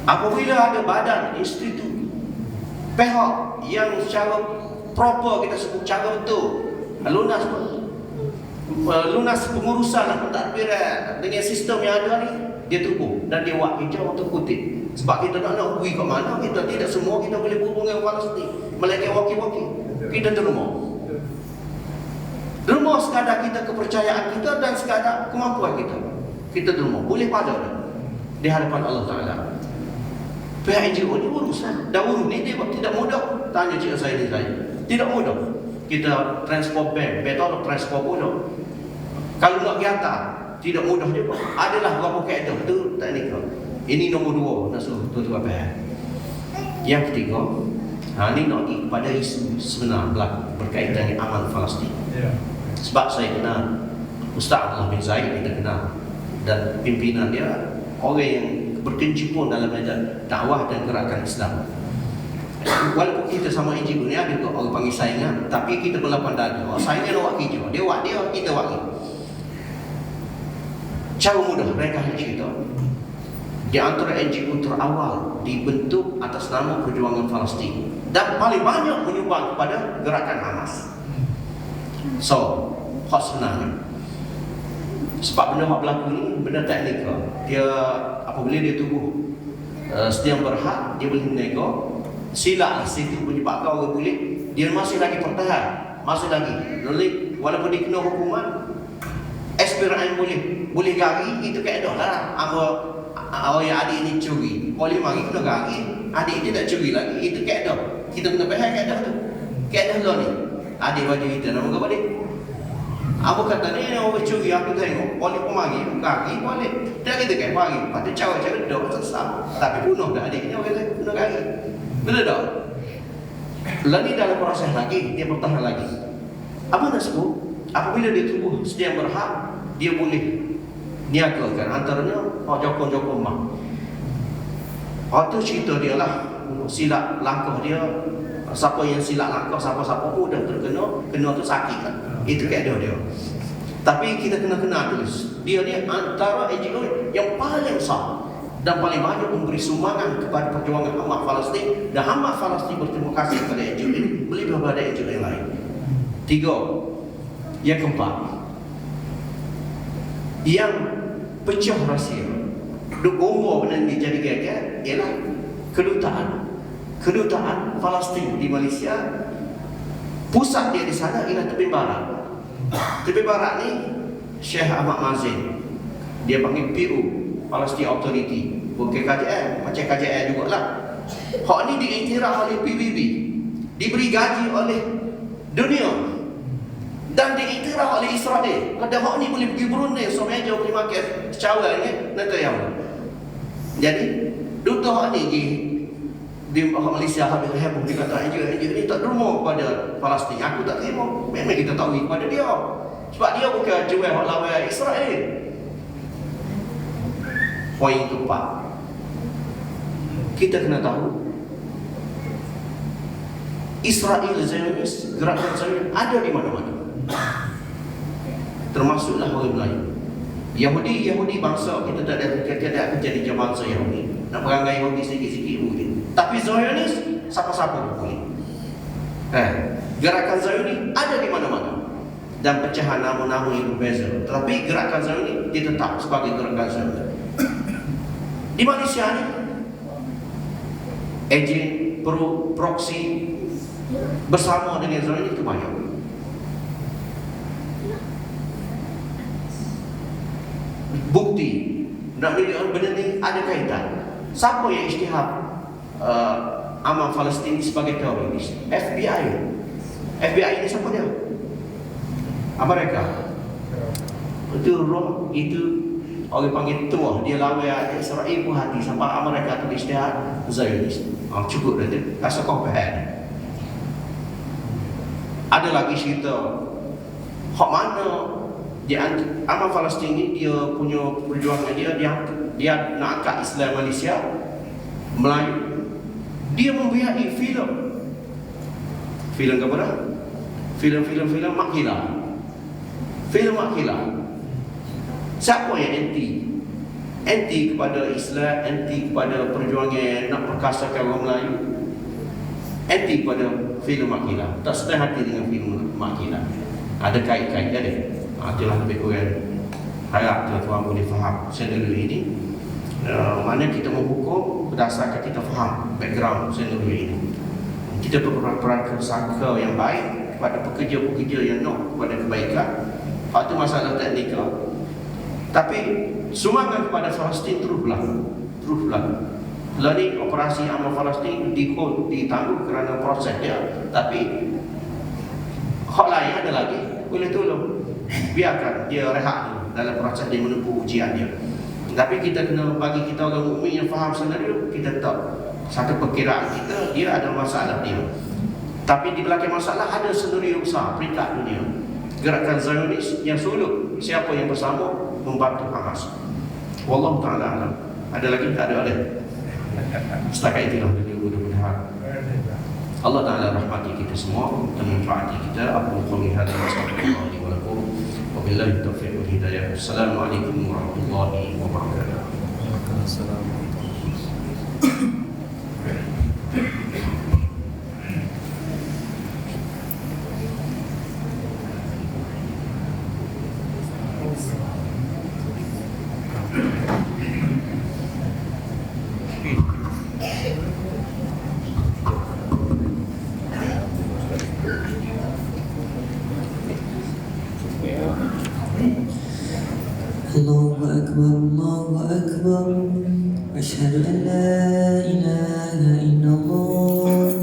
Apabila ada badan, institut, pihak yang secara proper kita sebut cara betul, lunas pun, lunas pengurusan pentadbiran dengan sistem yang ada ni, dia tubuh dan dia buat hijau untuk kutip. Sebab kita nak pergi ke mana, kita tidak semua kita boleh berhubung dengan Palestin. Melainkan waki-waki kita terima. Terima sekadar kita kepercayaan kita dan sekadar kemampuan kita. Kita terima. Boleh pada di hadapan Allah Ta'ala. Pihak NGO ni urusan. Dan urus ni dia tidak mudah. Tanya cik saya ni saya. Tidak mudah. Kita transport bank. Betul transport bodoh. Kalau nak pergi atas, tidak mudah juga. Adalah berapa kaedah. Itu teknikal. Ini nombor 2. Nak suruh tuan-tuan pihak. Yang ketiga, ini nak pergi kepada isu sebenar berkaitan dengan aman Palestin. Sebab saya kenal Ustaz Abdullah bin Zaid, kita kenal. Dan pimpinan dia orang yang berkecimpung dalam medan dakwah dan gerakan Islam. Walaupun kita sama NGO ni ada orang panggil saingan, tapi kita berlapan dada. Saingan awak kerja, dia buat dia, kita buat ni. Cara mudah mereka cerita. Di antara NGO terawal dibentuk atas nama Perjuangan Palestin dan paling banyak menyumbang kepada gerakan Hamas. So, hak sebenarnya. Sebab benda yang berlaku ni benda teknikal. Dia apabila dia tubuh setiap berhak, dia boleh nego. Silap situ menyebabkan orang boleh, dia masih lagi pertahan, masih lagi. Walaupun dia kena hukuman, aspiran boleh gari, itu kaedah lah. Awak yang adik ni curi, boleh mari kena gari, adik dia tak curi lagi, itu kaedah. Kita kena faham kaedah tu. Kaedah lo ni. Adik baju kita nama apa dia? Apa kata ni orang curi aku tengok, boleh pun mari, gari boleh. Tak kita kan mari, pada cara-cara dok sesat. Tapi bunuh dah adiknya orang kata kena gari. Betul tak? Lagi dalam proses lagi, dia bertahan lagi. Apa nak sebut? Apabila dia tubuh sedia berhak, dia boleh niagakan antaranya jokong-jokong mak. Itu cerita dia lah. Silap langkah dia, siapa yang silap langkah, siapa-siapa mudah terkena, kena tu sakit kan. Itu kaedah dia. Tapi kita kena kenal dulu, dia ni antara NGO yang paling besar dan paling banyak memberi sumbangan kepada perjuangan Hamas Palestin, dan Hamas Palestin berterima kasih kepada NGO ini lebih daripada NGO yang lain. 3. Yang keempat, yang pecah rahsia duk umur benda ni jadi gagal ialah kedutaan Palestin di Malaysia. Pusat dia di sana ialah tepi barat. Tepi barat ni Syekh Ahmad Mazin, dia panggil PU, Palestine Authority, bukan KJN, macam KJN jugalah. Hak ni diiktiraf oleh PBB, diberi gaji oleh dunia dan diiktiraf oleh Israel. Kalau hak ni boleh pergi Brunei, Someja boleh makan secara ni, nanti yang. Jadi duta hak ni di Malaysia habis heboh dia kata NGO ni tak terima kepada Palestin. Aku tak terima. Memang kita tahu kepada dia. Sebab dia bukan jual hak lawan Israel. Poin keempat, kita kena tahu Israel Zionis, gerakan Zionis ada di mana-mana. Termasuklah orang Melayu. Yahudi bangsa kita tak ada jadi bangsa Yahudi. Nak perangai Yahudi sikit-sikit boleh. Tapi Zionis siapa-siapa boleh. Gerakan Zionis ada di mana-mana dan pecahan nama-nama yang berbeza. Tetapi gerakan Zionis dia tetap sebagai gerakan Zionis. Di Malaysia ni, ejen proksi bersama dengan Zionis itu banyak. Bukti nak lihat benda ni ada kaitan. Siapa yang isytihar aman Palestin sebagai teroris? FBI. FBI ni siapa dia? Amerika. Itu roh, itu orang panggil tua. Dia lawan Israel pun hati sampai Amerika tu isytihar Zionis. Cukup dah tu. Rasa kau faham. Ada lagi cerita hak mana dia aman Palestin ni, dia punya perjuangan dia nak angkat Islam Malaysia Melayu. Dia membiayai filem kepada filem Makilah. Filem Makilah. Siapa yang anti kepada Islam, anti kepada perjuangan nak perkasakan orang Melayu, anti kepada filem Makilah, tak sedar hati dengan filem Makilah. Ada kait-kait dia. Itulah lebih kurang harap tuan-tuan boleh faham senario ini. Mana kita menghukum berdasarkan kita faham background senario ini. Kita berperan sangka yang baik kepada pekerja-pekerja yang nak kepada kebaikan. Itu masalah teknikal. Tapi sumbangan kepada Palestin teruslah. Lalu operasi amal Palestin ditangguh kerana proses dia. Tapi hak lain ada lagi, boleh tolong. Biarkan dia rehat dulu dalam proses dia menempuh ujian dia. Tapi kita kena bagi kita orang mukmin yang faham senario, kita tahu satu perkiraan kita dia ada masalah dia. Tapi di belakang masalah ada senario besar peringkat dunia. Gerakan Zionis yang suluk siapa yang bersama membantu Hamas. Wallahu taala alam. Ada lagi tak ada? Setakat itulah mudah-mudahan Allah Ta'ala rahmati kita semua dan manfaati kita. Aku qawli hadza wa astaghfirullah li wa lakum wa billahi taufiq wal hidayah. Assalamualaikum warahmatullahi wabarakatuh. Waalaikumsalam. Allahu Akbar, Allahu Akbar. Asyhadu an la ilaha illallah.